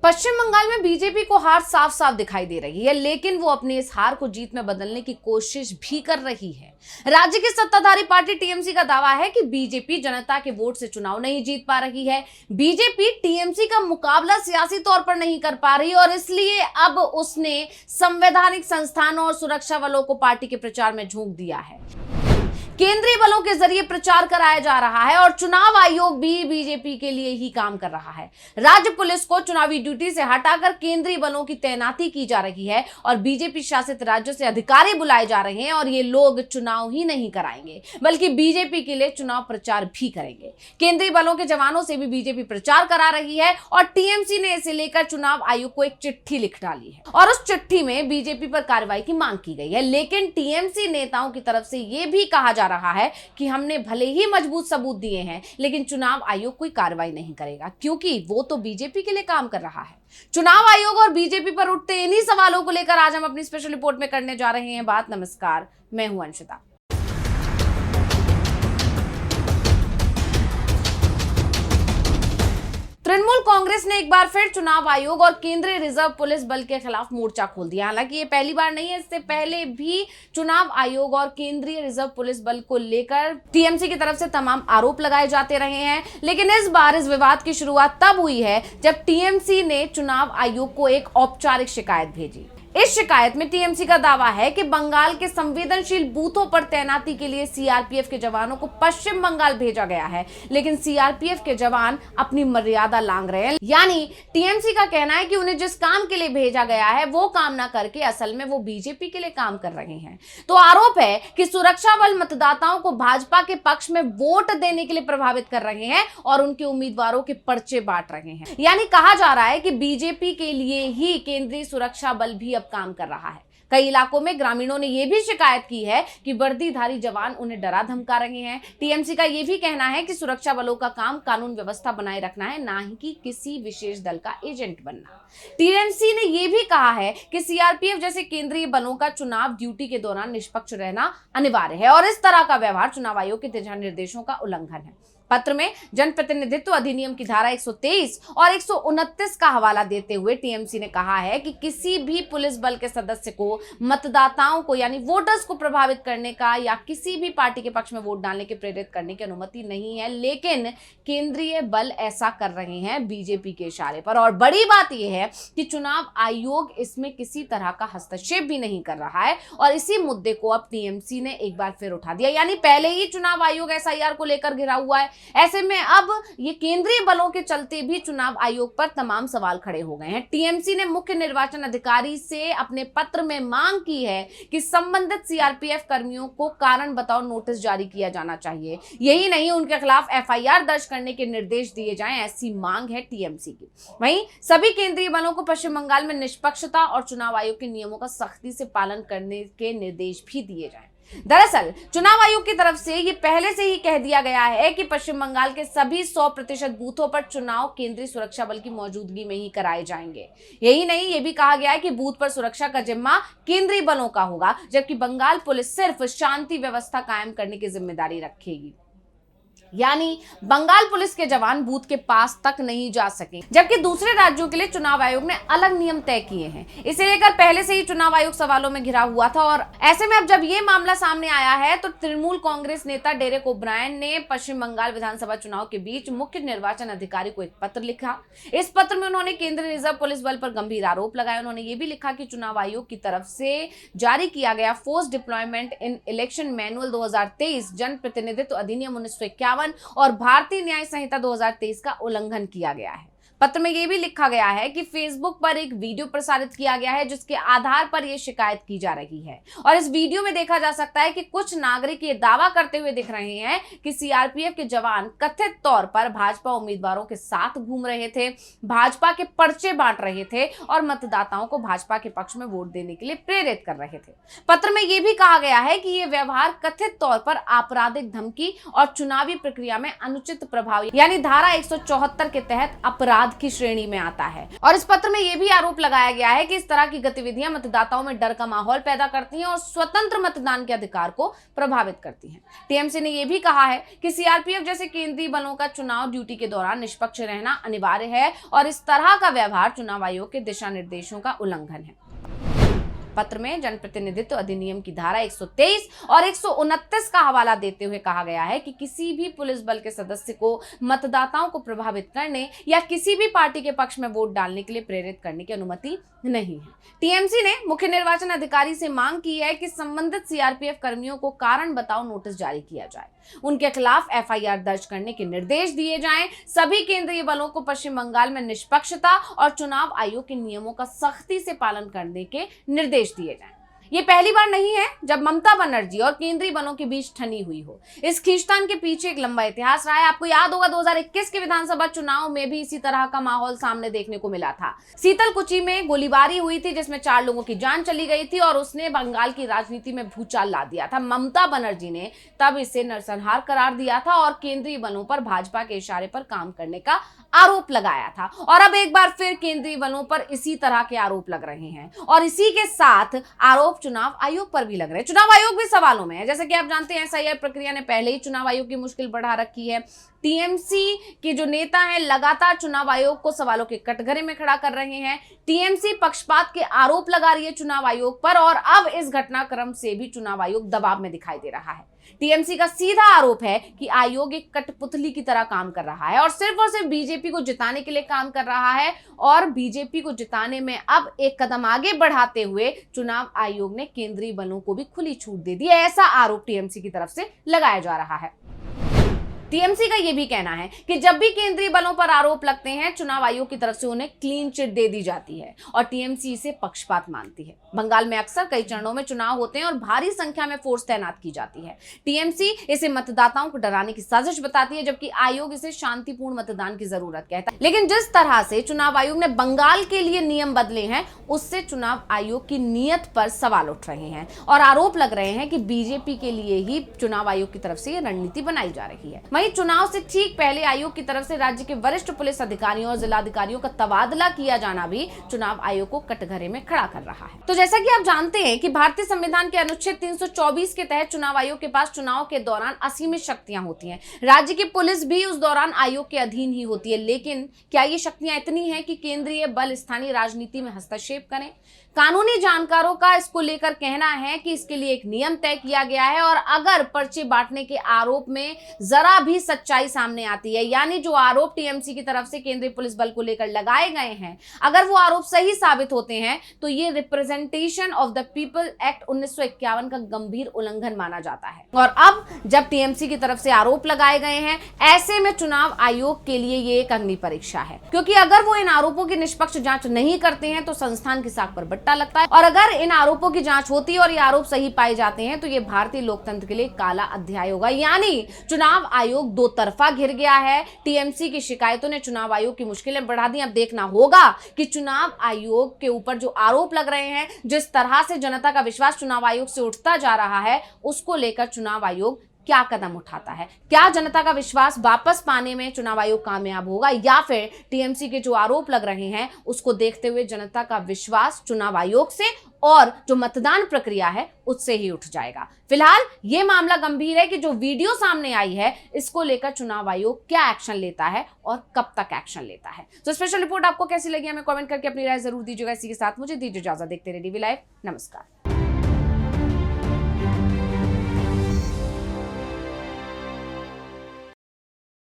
पश्चिम बंगाल में बीजेपी को हार साफ साफ दिखाई दे रही है, लेकिन वो अपनी इस हार को जीत में बदलने की कोशिश भी कर रही है। राज्य की सत्ताधारी पार्टी टीएमसी का दावा है कि बीजेपी जनता के वोट से चुनाव नहीं जीत पा रही है। बीजेपी टीएमसी का मुकाबला सियासी तौर पर नहीं कर पा रही और इसलिए अब उसने संवैधानिक संस्थानों और सुरक्षा बलों को पार्टी के प्रचार में झोंक दिया है। केंद्रीय बलों के जरिए प्रचार कराया जा रहा है और चुनाव आयोग भी बीजेपी के लिए ही काम कर रहा है। राज्य पुलिस को चुनावी ड्यूटी से हटाकर केंद्रीय बलों की तैनाती की जा रही है और बीजेपी शासित राज्यों से अधिकारी बुलाए जा रहे हैं और ये लोग चुनाव ही नहीं कराएंगे बल्कि बीजेपी के लिए चुनाव प्रचार भी करेंगे। केंद्रीय बलों के जवानों से भी बीजेपी प्रचार करा रही है और टीएमसी ने इसे लेकर चुनाव आयोग को एक चिट्ठी लिख डाली है और उस चिट्ठी में बीजेपी पर कार्रवाई की मांग की गई है। लेकिन टीएमसी नेताओं की तरफ से यह भी कहा जा रहा है कि हमने भले ही मजबूत सबूत दिए हैं, लेकिन चुनाव आयोग कोई कार्रवाई नहीं करेगा क्योंकि वो तो बीजेपी के लिए काम कर रहा है। चुनाव आयोग और बीजेपी पर उठते इन्हीं सवालों को लेकर आज हम अपनी स्पेशल रिपोर्ट में करने जा रहे हैं बात। नमस्कार, मैं हूं अंशिता। तृणमूल कांग्रेस ने एक बार फिर चुनाव आयोग और केंद्रीय रिजर्व पुलिस बल के खिलाफ मोर्चा खोल दिया। हालांकि ये पहली बार नहीं है, इससे पहले भी चुनाव आयोग और केंद्रीय रिजर्व पुलिस बल को लेकर टीएमसी की तरफ से तमाम आरोप लगाए जाते रहे हैं। लेकिन इस बार इस विवाद की शुरुआत तब हुई है जब टीएमसी ने चुनाव आयोग को एक औपचारिक शिकायत भेजी। इस शिकायत में टीएमसी का दावा है कि बंगाल के संवेदनशील बूथों पर तैनाती के लिए सीआरपीएफ के जवानों को पश्चिम बंगाल भेजा गया है, लेकिन सीआरपीएफ के जवान अपनी मर्यादा लांघ रहे हैं। यानी टीएमसी का कहना है कि उन्हें जिस काम के लिए भेजा गया है वो काम ना करके असल में वो बीजेपी के लिए काम कर रहे हैं। तो आरोप है कि सुरक्षा बल मतदाताओं को भाजपा के पक्ष में वोट देने के लिए प्रभावित कर रहे हैं और उनके उम्मीदवारों के पर्चे बांट रहे हैं। यानी कहा जा रहा है कि बीजेपी के लिए ही केंद्रीय सुरक्षा बल भी काम कर रहा है। कई इलाकों में ग्रामीणों ने यह भी शिकायत की है कि वर्दीधारी जवान उन्हें डरा धमका रहे हैं। टीएमसी का यह भी कहना है कि सुरक्षा बलों का काम कानून व्यवस्था बनाए रखना है, ना ही कि किसी विशेष दल का एजेंट बनना। टीएमसी ने यह भी कहा है कि सीआरपीएफ जैसे केंद्रीय बलों का चुनाव ड्यूटी के दौरान निष्पक्ष रहना अनिवार्य है और इस तरह का व्यवहार चुनाव आयोग के दिशा निर्देशों का उल्लंघन है। पत्र में जनप्रतिनिधित्व अधिनियम की धारा 123 और 129 का हवाला देते हुए टीएमसी ने कहा है कि किसी भी पुलिस बल के सदस्य को मतदाताओं को यानी वोटर्स को प्रभावित करने का या किसी भी पार्टी के पक्ष में वोट डालने के प्रेरित करने की अनुमति नहीं है। लेकिन केंद्रीय बल ऐसा कर रहे हैं बीजेपी के इशारे पर। और बड़ी बात यह है कि चुनाव आयोग इसमें किसी तरह का हस्तक्षेप भी नहीं कर रहा है और इसी मुद्दे को अब टीएमसी ने एक बार फिर उठा दिया। यानी पहले ही चुनाव आयोग एसआईआर को लेकर घिरा हुआ है, ऐसे में अब ये केंद्रीय बलों के चलते भी चुनाव आयोग पर तमाम सवाल खड़े हो गए हैं। टीएमसी ने मुख्य निर्वाचन अधिकारी से अपने पत्र में मांग की है कि संबंधित सीआरपीएफ कर्मियों को कारण बताओ नोटिस जारी किया जाना चाहिए। यही नहीं, उनके खिलाफ एफआईआर दर्ज करने के निर्देश दिए जाएं, ऐसी मांग है टीएमसी की। वहीं सभी केंद्रीय बलों को पश्चिम बंगाल में निष्पक्षता और चुनाव आयोग के नियमों का सख्ती से पालन करने के निर्देश भी दिए जाएं। दरअसल चुनाव आयोग की तरफ से ये पहले से ही कह दिया गया है कि पश्चिम बंगाल के सभी 100% बूथों पर चुनाव केंद्रीय सुरक्षा बल की मौजूदगी में ही कराए जाएंगे। यही नहीं, ये भी कहा गया है कि बूथ पर सुरक्षा का जिम्मा केंद्रीय बलों का होगा, जबकि बंगाल पुलिस सिर्फ शांति व्यवस्था कायम करने की जिम्मेदारी रखेगी। यानी बंगाल पुलिस के जवान बूथ के पास तक नहीं जा सके, जबकि दूसरे राज्यों के लिए चुनाव आयोग ने अलग नियम तय किए हैं। इसे लेकर पहले से ही चुनाव आयोग सवालों में घिरा हुआ था और ऐसे में अब जब ये मामला सामने आया है तो तृणमूल कांग्रेस नेता डेरेक ओब्रायन ने पश्चिम बंगाल विधानसभा चुनाव के बीच मुख्य निर्वाचन अधिकारी को एक पत्र लिखा। इस पत्र में उन्होंने केंद्रीय रिजर्व पुलिस बल पर गंभीर आरोप लगाए। उन्होंने ये भी लिखा कि चुनाव आयोग की तरफ से जारी किया गया फोर्स डिप्लॉयमेंट इन इलेक्शन मैनुअल 2023, जनप्रतिनिधित्व अधिनियम 1951 और भारतीय न्याय संहिता 2023 का उल्लंघन किया गया है। पत्र में यह भी लिखा गया है कि फेसबुक पर एक वीडियो प्रसारित किया गया है जिसके आधार पर यह शिकायत की जा रही है और इस वीडियो में देखा जा सकता है कि कुछ नागरिक ये दावा करते हुए दिख रहे हैं कि सीआरपीएफ के जवान कथित तौर पर भाजपा उम्मीदवारों के साथ घूम रहे थे, भाजपा के पर्चे बांट रहे थे और मतदाताओं को भाजपा के पक्ष में वोट देने के लिए प्रेरित कर रहे थे। पत्र में यह भी कहा गया है कि यह व्यवहार कथित तौर पर आपराधिक धमकी और चुनावी प्रक्रिया में अनुचित प्रभाव यानी धारा 174 के तहत अपराध अपराध की श्रेणी में आता है। और इस पत्र में यह भी आरोप लगाया गया है कि इस तरह की गतिविधियां मतदाताओं में डर का माहौल पैदा करती हैं और स्वतंत्र मतदान के अधिकार को प्रभावित करती हैं। टीएमसी ने यह भी कहा है कि सीआरपीएफ जैसे केंद्रीय बलों का चुनाव ड्यूटी के दौरान निष्पक्ष रहना अनिवार्य है और इस तरह का व्यवहार चुनाव आयोग के दिशा निर्देशों का उल्लंघन है। पत्र में जनप्रतिनिधित्व अधिनियम की धारा 123 और 129 का हवाला देते हुए कहा गया है कि किसी भी पुलिस बल के सदस्य को मतदाताओं को प्रभावित करने या किसी भी पार्टी के पक्ष में वोट डालने के लिए प्रेरित करने की अनुमति नहीं है। टीएमसी ने मुख्य निर्वाचन अधिकारी से मांग की है कि संबंधित सीआरपीएफ कर्मियों को कारण बताओ नोटिस जारी किया जाए, उनके खिलाफ एफआईआर दर्ज करने के निर्देश दिए जाएं, सभी केंद्रीय बलों को पश्चिम बंगाल में निष्पक्षता और चुनाव आयोग के नियमों का सख्ती से पालन करने के निर्देश दिए जाएं। ये पहली बार नहीं है जब ममता बनर्जी और केंद्रीय बलों के बीच ठनी हुई हो। इस खींचतान के पीछे एक लंबा इतिहास रहा है। आपको याद होगा 2021 के विधानसभा चुनाव में भी इसी तरह का माहौल सामने देखने को मिला था। शीतलकुची में गोलीबारी हुई थी जिसमें 4 लोगों की जान चली गई थी और उसने बंगाल की राजनीति में भूचाल ला दिया था। ममता बनर्जी ने तब इसे नरसंहार करार दिया था और केंद्रीय बलों पर भाजपा के इशारे पर काम करने का आरोप लगाया था। और अब एक बार फिर केंद्रीय बलों पर इसी तरह के आरोप लग रहे हैं और इसी के साथ आरोप चुनाव आयोग पर भी लग रहे हैं। चुनाव आयोग भी सवालों में है। जैसे कि आप जानते हैं एसआईआर प्रक्रिया ने पहले ही चुनाव आयोग की मुश्किल बढ़ा रखी है। टीएमसी के जो नेता हैं लगातार चुनाव आयोग को सवालों के कटघरे में खड़ा कर रहे हैं। टीएमसी पक्षपात के आरोप लगा रही है चुनाव आयोग पर और अब इस घटनाक्रम से भी चुनाव आयोग दबाव में दिखाई दे रहा है। टीएमसी का सीधा आरोप है कि आयोग एक कठपुतली की तरह काम कर रहा है और सिर्फ बीजेपी को जिताने के लिए काम कर रहा है और बीजेपी को जिताने में अब एक कदम आगे बढ़ाते हुए चुनाव आयोग ने केंद्रीय बलों को भी खुली छूट दे दी है। ऐसा आरोप टीएमसी की तरफ से लगाया जा रहा है। टीएमसी का यह भी कहना है कि जब भी केंद्रीय बलों पर आरोप लगते हैं चुनाव आयोग की तरफ से उन्हें क्लीन चिट दे दी जाती है और टीएमसी इसे पक्षपात मानती है। बंगाल में अक्सर कई चरणों में चुनाव होते हैं और भारी संख्या में फोर्स तैनात की जाती है। टीएमसी इसे मतदाताओं को डराने की साजिश बताती है जबकि आयोग इसे शांतिपूर्ण मतदान की जरूरत कहता है। लेकिन जिस तरह से चुनाव आयोग ने बंगाल के लिए नियम बदले हैं उससे चुनाव आयोग की नीयत पर सवाल उठ रहे हैं और आरोप लग रहे हैं कि बीजेपी के लिए ही चुनाव आयोग की तरफ से यह रणनीति बनाई जा रही है। वहीं चुनाव से ठीक पहले आयोग की तरफ से राज्य के वरिष्ठ पुलिस अधिकारियों और जिलाधिकारियों का तबादला किया जाना भी चुनाव आयोग को कटघरे में खड़ा कर रहा है। तो जैसा कि आप जानते हैं कि भारतीय संविधान के अनुच्छेद 324 के तहत चुनाव आयोग के पास चुनाव के दौरान असीमित शक्तियां होती हैं। राज्य की पुलिस भी उस दौरान आयोग के अधीन ही होती है। लेकिन क्या ये शक्तियां इतनी हैं कि केंद्रीय बल स्थानीय राजनीति में हस्तक्षेप करें? कानूनी जानकारों का इसको लेकर कहना है कि इसके लिए एक नियम तय किया गया है और अगर पर्चे बांटने के आरोप में जरा भी सच्चाई सामने आती है, यानी जो आरोप टीएमसी की तरफ से केंद्रीय पुलिस बल को लेकर लगाए गए हैं, अगर वो आरोप सही साबित होते हैं तो ये representation of the people act 1951 का गंभीर उल्लंघन माना जाता है। और अब जब टीएमसी की तरफ से आरोप लगाए गए हैं, ऐसे में चुनाव आयोग के लिए ये एक अग्नि परीक्षा है, क्योंकि अगर वो इन आरोपों की निष्पक्ष जांच नहीं करते हैं तो संस्थान की साख पर लगता है और अगर इन आरोपों की जांच होती है और ये आरोप सही पाए जाते हैं तो ये भारतीय लोकतंत्र के लिए काला अध्याय होगा। यानी चुनाव आयोग दो तरफा घिर गया है। टीएमसी की शिकायतों ने चुनाव आयोग की मुश्किलें बढ़ा दी। अब देखना होगा कि चुनाव आयोग के ऊपर जो आरोप लग रहे हैं, जिस तरह से जनता का विश्वास चुनाव आयोग से उठता जा रहा है, उसको लेकर चुनाव आयोग क्या कदम उठाता है। क्या जनता का विश्वास वापस पाने में चुनाव आयोग कामयाब होगा या फिर टीएमसी के जो आरोप लग रहे हैं उसको देखते हुए जनता का विश्वास चुनाव आयोग से और जो मतदान प्रक्रिया है उससे ही उठ जाएगा। फिलहाल यह मामला गंभीर है कि जो वीडियो सामने आई है इसको लेकर चुनाव आयोग क्या एक्शन लेता है और कब तक एक्शन लेता है। तो स्पेशल रिपोर्ट आपको कैसी लगी हमें कमेंट करके अपनी राय जरूर दीजिएगा। इसी के साथ मुझे दीजिए इजाजत। देखते रहिए DV लाइव। नमस्कार।